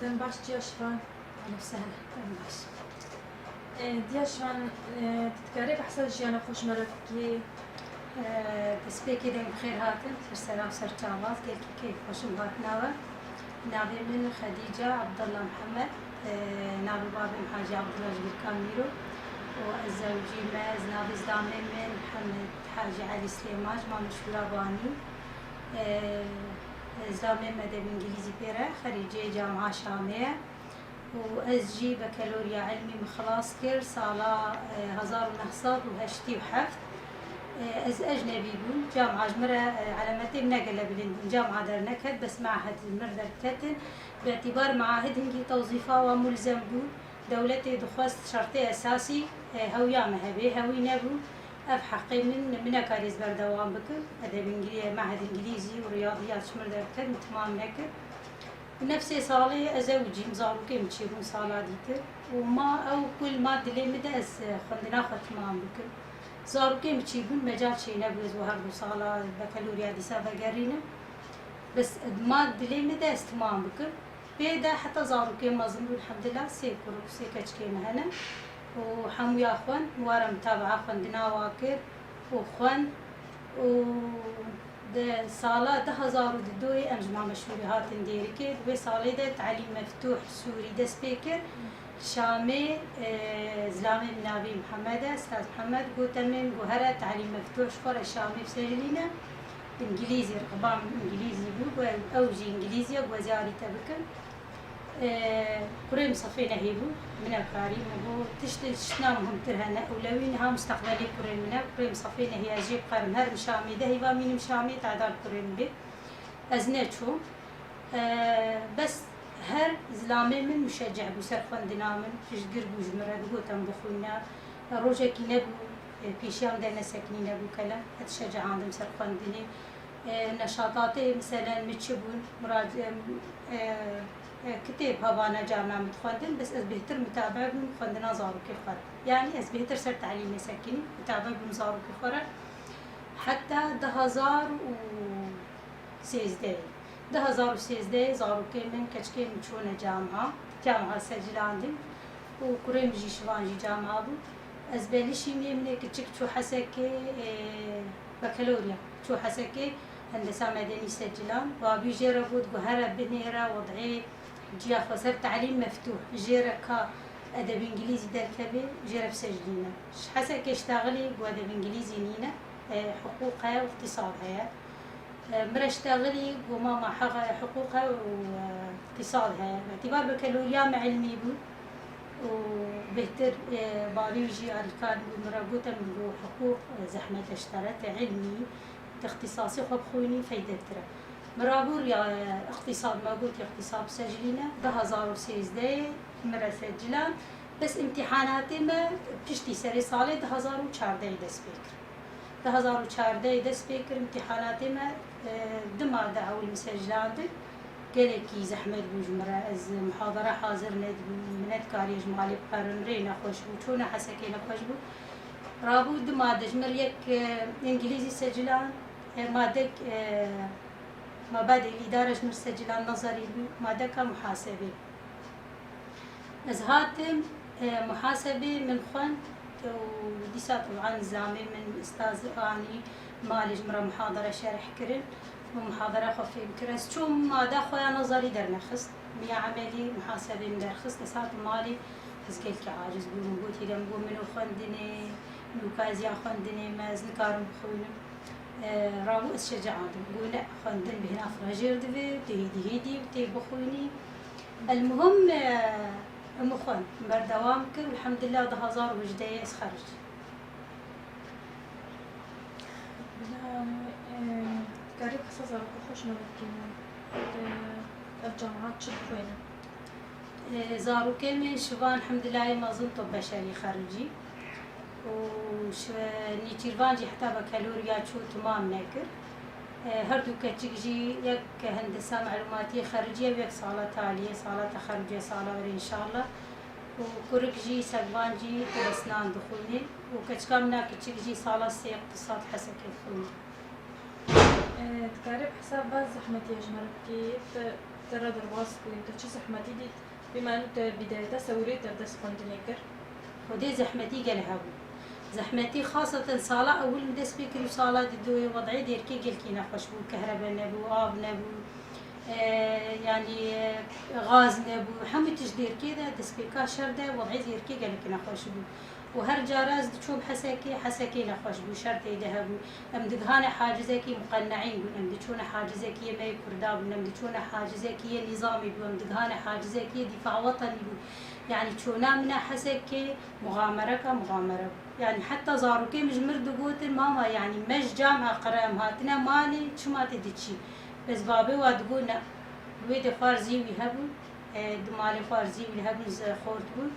تنباش دياشفان. أهلا وسهلا تنباش. دياشفان تتكاري بحسن جيانا خوش مرتكي. تسبيكي دايم بخير هاتن سر وسر تشاباز كيف خوشم هاتناوة. نابي من خديجة عبد الله محمد، نابي بابي محاجي عبد الله جبير كاميرو، والزوجي ماز نابي زدامي من محمد حاجي علي سليمان ما مشهورة باني. زدامي مدى بإنجليزي بيرة خريجي جامعة شامية، وأزجي بكالوريا علمي مخلاص كر صالة 1980 وحفت. از أجنبي بون جامعة جمرة على متى بنقل بلندن جامعة در نكد بس معهد المردر كتن باعتبار معاهد هنجي توظيفها وملزم بو دولتي دخواست شرطي أساسي هويا مهبي هوي نبو أف حقي من كاريز بردوام بكر أدب إنجليزي معهد إنجليزي ورياضيات شمردر كتن تمام نكر نفسي صالي أزوجي مزاروكي متشيرون صالة ديتر وما أو كل ما دلي مدأس خندنا تمام بكر زاروكي متشيبون مجال شي نبوز وهربو صالة بكالوريا دي سافا قرينا بس ما دلي مدى استمام بكر بيدا حتى زاروكي مازنو الحمد لله سيكورو سيكاتشكي مهنا وحمو يا اخوان موارا متابعة اخوان دنا واكر وخوان و ده صالة ده زارو ددوي أمجمع مشهوري هاتن ديركي دوي صالة ده تعليم مفتوح سوري ده سبيكر شامي زلامي من أبي محمد أستاذ محمد قلت من جوهرة تعليم مفتوح شفرة شامي بسجلينا إنجليزي رقبام إنجليزي بو أوجي إنجليزي وزاري تبكر كريم صفينا هيبو من الكاري مبو تشتنا مهم ترهنا أولوينها مستقبلي كريم صفينا هي أجيب قرن هر مشامي ده هيبا مين مشامي تعدال كريم بي أزنتشو بس هر زلامي من مشجع بسر خندنا من فشقر بوجمرة بقوتن بخونا روجا كي نبو بيشيان دانا ساكنين نبو كلا هتشجع عندهم سر خندني نشاطاتي مثلا متشبون مراد كتاب هبانا جامعة متخندن بس از بهتر متابعة بمخندنا زارو كفر يعني از بهتر سر تعليم ساكنين متابعة بمزارو كفر حتى 2013 زاروكي من كشكي مشونا جامعة سجلاندي وكريم جي شوانجي جامعة بو أزباليشي من كتشك شو حسكي بكالوريا شو حسكي هندسة مدني سجلان وابي جيرا بود جوهرة بنيرة وضعي جيا خسر تعليم مفتوح جيرا كا أدب إنجليزي در كبي جيرا بسجلينا حسكي اشتغلي بأدب إنجليزي نينا حقوقها واقتصادها مرشتغلي وماما حقوقها واقتصادها باعتبار بكالوريا علمي بو وبهتر باريجي أركان مرابوطة من حقوق زحمة اشترت علمي اختصاصي خبخوني فايدة ترى مرابور يا اقتصاد موجود اقتصاد سجلينا بهزار وسيزدي مرة سجلان بس امتحاناتي ما بتشتي سري صالي 2014 دس بكر 2014 دس بكر امتحاناتي ما دما دعوا المسجلان دي قالكي زحمة بوجمرة از محاضرة حاضر ند كاريج مالي بقرن رينا خوش بو چونا حسكينا خوش بو رابو دما دجمر يك انجليزي سجلان مادك مبادئ الإدارة جمر سجلان نظري مادك محاسبة از هاتم محاسبة من خون وديسا طبعا زامي من استاذ اني مالي جمرة محاضرة شرح كرن ومحاضرة خفيف كرس شو ما داخل نظري در نخست ميا عملي محاسبة من درخست لسات مالي هزكيل كعاجز بوجود هيدا مقوم منو خندني نوكازيا خندني ماز نكارم بخونم راهو الشجاع عندهم قونا خندن بهنا فراجير دبي تهيدي وتي بخوني المهم مخون بردوام كر والحمد لله ده هزار وجدي خرج قريب حساس على خوش مرتكين الجامعات شد وين زاروكي من شبان الحمد لله ما زلت بشري خارجي وش نيتيرفانجي حتى بكالوريا شو تمام ناكر هردو كتجي يك هندسة معلوماتية خارجية ويك صالة تالية صالة تخرجية صالة إن شاء الله وكركجي سقفانجي أسنان دخولي وكتكامنا كتجي صالة سي اقتصاد حسكي دخولي تقارب حساب باز زحمة يجمر كيف ترى درباس كوين تشي زحمتي دي بما انه بداية سوري تردس خوندنيكر خدي زحمتي قالها زحمتي خاصة صالة أول مدس بكري صالة دوي وضعي ديركي قلكي نخش بو كهرباء نبو آب نبو يعني غاز نبو حمي تجدير كذا دسبيكا شردة وضعي ديركي قالكي نخش بو وهر جاراز تشوف حسكي نخش بو شرط يذهبوا أمدقهانا حاجزكي مقنعين بو أمدقهانا حاجزكي ما يكرداب أمدقهانا حاجزكي نظامي بو أمدقهانا حاجزكي دفاع وطني بو يعني شونا منا حسكي مغامرة يعني حتى زاروكي مجمر دقوت ماما يعني مش جامعة قرام هاتنا مالي شو ما تدشي بس بابي وادقونا ويد فارزي ويهبو دمالي فارزي ويهبو خورتبون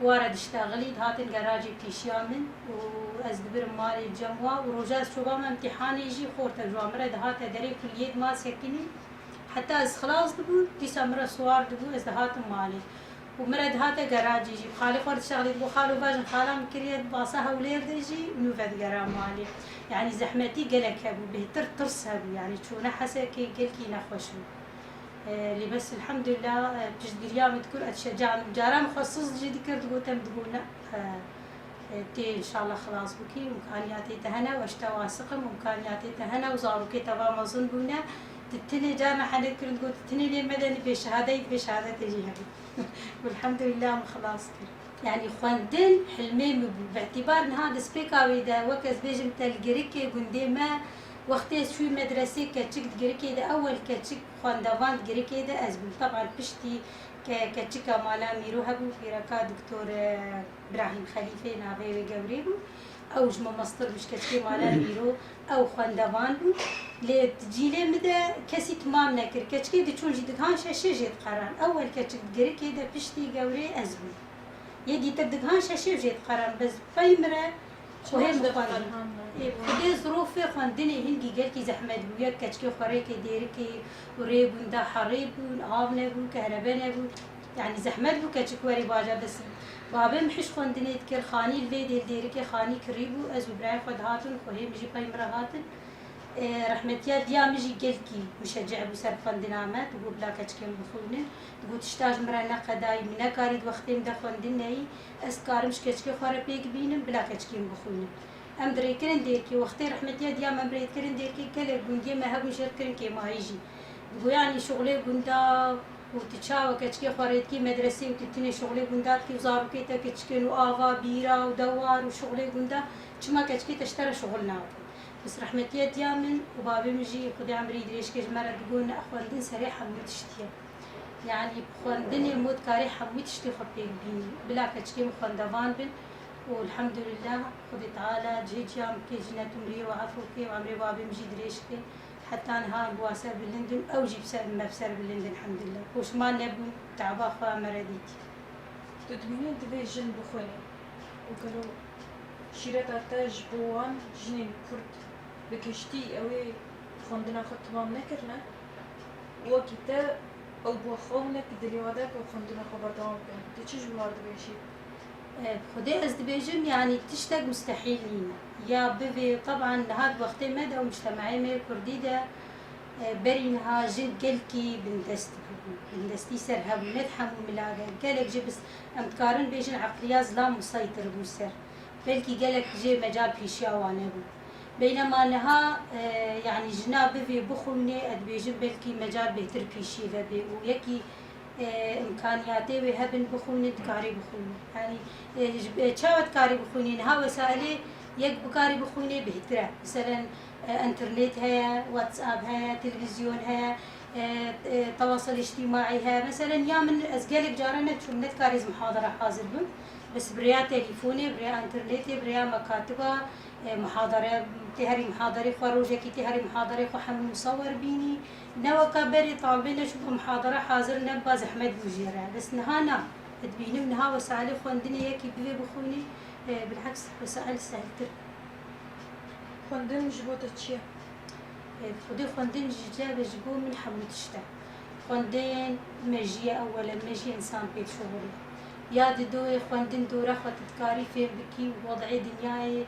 وارد اشتغلي هاتن جراجي بيشيامن وازدبر مالي الجموا وروجاز شو بام امتحان يجي خورت الجوامرة هات دري كلية ما سكني حتى از خلاص دبو ديسمبر سوار دبو از هات مالي ومرد هاتا جراج يجي خالي خورت شغلي بو خالو باجن خالام كريت باصها ولير ديجي نوفد جرام مالي يعني زحمتي قلك هبو بهتر ترس هبو يعني شونا حسكي قلكي نخوشو اللي بس الحمد لله تجدير يوم تكون اتشجعنا جارام مخصص جدي كرت قوتم دقونا تي ان شاء الله خلاص بكي وامكانياتي تهنا واشتا واثقه وامكانياتي تهنا وزاروكي تبع ما ظن بونا تتني جامعة حنك كنت قلت تتني لي مدني بشهادة تجيها والحمد لله خلاص كر يعني خواندن حلمي باعتبار ان هذا سبيكاوي دا وكز بيجم تلقريكي قندي ما وقتي شوي مدرسة كتشك تقريكي دا أول كتشك خواندوان تقريكي دا أزبل طبعا بشتي كتشكا مالا ميرو هبو في ركا دكتور إبراهيم خليفة نابي وقوريبو أو جمع مصدر مش كتشكي مالا ميرو أو خواندوان بو لتجيلي مدى كسي تمام نكر كتشكي دي تشون جيدك هان شاشي جيد قران أول كتشك تقريكي دا بشتي قوري أزبل يدي تبدك هان شاشي جيد قران بس بيمرة وهي مقارنة خدي ظروفي خواندني هنجي قالكي زحمة بويا كتشكي خريكي ديركي وريبون دا حريبون آب نبو كهرباء نبو يعني زحمة بو كتشك وري باجا بس بابا محش خواندني تكر خاني الفيدي ديركي خاني كريبو أزو براي خد هاتن خوهي مجي بيمرة هاتن رحمتيا ديا مجي قالكي مشجع بو سر خواندنامات تقول بلا كتشكي بخونن تقول تشتاج مرانا قداي منا كاريد وقتي مدا خواندني اسكار مش كتشكي خورا بيك بينم بلا كتشكي بخونن ام دري كرن ديركي وقتي رحمتيا ديا ما بريد كرن ديركي كلا بوندي ما هبو شر كرن كي ما يجي تقول يعني شغلي بوندا وتشاو كتشكي خوريتكي مدرسي وتتني شغلي بوندا كي وزارو كي تكتشكي وآفا بيرا ودوار وشغلي بوندا شما كتشكي تشتري شغلنا بس رحمتيا ديا من وبابي مجي خدي عمري دريش كي جمرة تقولنا اخواندن سريحة متشتيا يعني بخواندني الموت كاري حمي تشتي خبيك بيني بلا كتشكي مخواندوان بن والحمد لله خدي تعالى جيت يوم كي جنات مري وعفوكي وعمري بابي مجي دريشكي حتى انها بواسر باللندن او جيب سر مبسر باللندن الحمد لله وش ما نبو تعبا خوا مرديتي تدمين تبي جن بخوني وقالوا شيرة تاج بوان جنين كرد بكشتي اوي خوندنا خد تمام نكرنا وكتا او بوخونك دليوادك وخوندنا خبر دوام كان تشيش بلارد بيشي خدي از دبيجم يعني تشتاق مستحيل لينا يا بيبي طبعا هاد وقت مدى ومجتمعي مي كردي دا برينها جد قلكي بندستي سرها وندحم وملاقا قالك جي بس امتكارن بيجن عقلياز لا مسيطر بوسر بلكي قالك جي مجال بيشيا وانبو بينما انها يعني جناب بيبي بخوني ادبيجن بلكي مجال بيتر بيشي ذبي ويكي امكانياتي وهبن بخوني كاري بخوني يعني شاوت كاري بخوني نها وسائلي يك بكاري بخوني بهترة مثلا انترنت هيا واتساب هيا تلفزيون هيا تواصل اجتماعي هيا مثلا يا من ازقالك جارنا شو نت كاريز محاضرة حاضر بن بس بريا تليفوني بريا انترنتي بريا مكاتبة محاضرة تهري محاضرة خروجة كي تهري محاضرة خحم مصور بيني نوا كبري طالبين شوف محاضرة حاضر نبى زحمة بوجيرة بس نهانا تبيني منها وسائل خوندني كي بيبي بخوني بالعكس وسائل سهلتر خوندن جبوت تشيا خدي خوندن جاب جبو من حمود الشتاء خوندن مجيء اولا مجيء انسان بيت شغلي يا دوي خوندن دورة خطتكاري فين بكي وضعي دنياي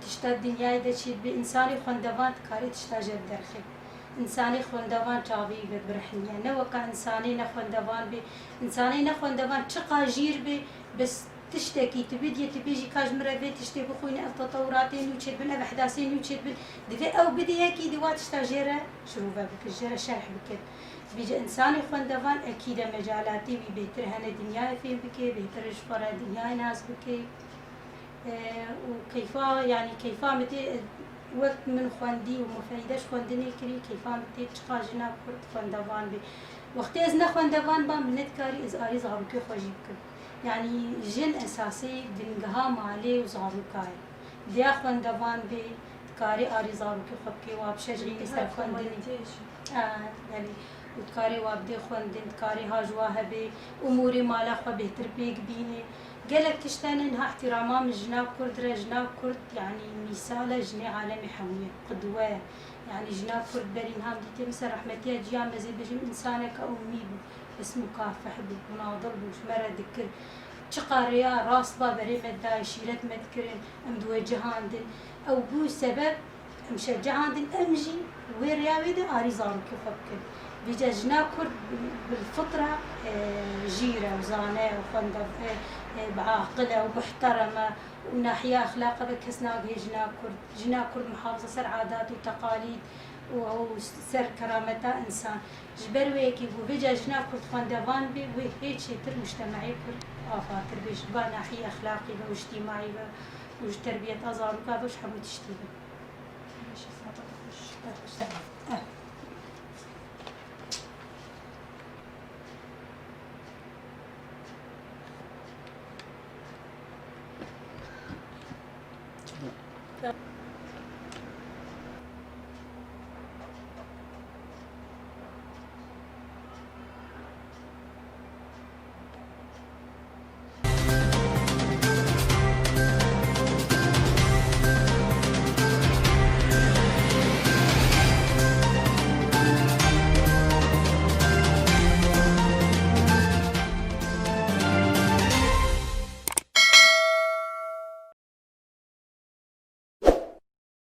تشتاد دنياي دا شي بإنساني خوندوان تكاري تشتاج الدرخي إنساني خوندوان تابي برحنيا نوكا إنساني نخوندوان بي إنساني نخوندوان تشقى جير بي بس تشتكي تبيجي كاج مرة بيت تشتكي بخويني التطوراتين وتشد بن أحداثين وتشد بن دفي أو بدي هيك دوات تشتاجيرة شروفة بك الجيرة شرح بك بيجي إنساني خوندوان أكيد مجالاتي بيتر هنا دنيا فين بك بيتر شفرة دنيا ناس بك وكيفا يعني كيفا متى وقت من خواندي ومفيدش خواندني كري كيفا متى تشقاجنا كرت خوندوان بي وقت إذا خوندوان بام نتكاري إز آري زاروكي خوجيبك يعني جن أساسي بنجها مالي وزاروكاي ديا خوندوان بي كاري آري زاروكي خبكي وابشجري نسر خوندني يعني وتكاري وابدي خوندن تكاري هاجواها بي أموري مالا خو بهتر بيك بيني قالك تشتان انها احتراما من جناب كرد جناب كرد يعني مثال جني عالمي حوية قدوة يعني جناب كرد برين هام ديتي مثل رحمتي جيام مزيد بجم إنسانك أمي بس مكافح بمناضل بوش مرة ذكر تقاريا راس بابري مداي شيرت مذكرين أمدوى جهاندن أو بو سبب مشى جهاندن أمجي ويرياوي ده آري زاروكي خبكن بيجا جناب كرد بالفطرة جيرة وزانة وخندف بعاقلة ومحترمة وناحية أخلاقها بكسنا به جنا كرد محافظة سر عادات وتقاليد وسر كرامتها إنسان جبر ويكي وبيجا جنا كرد خندفان بي وهيك تر مجتمعي كرد آفاتر بيش با ناحية أخلاقي واجتماعي وتربية أزار وكابوش حبو تشتيبه.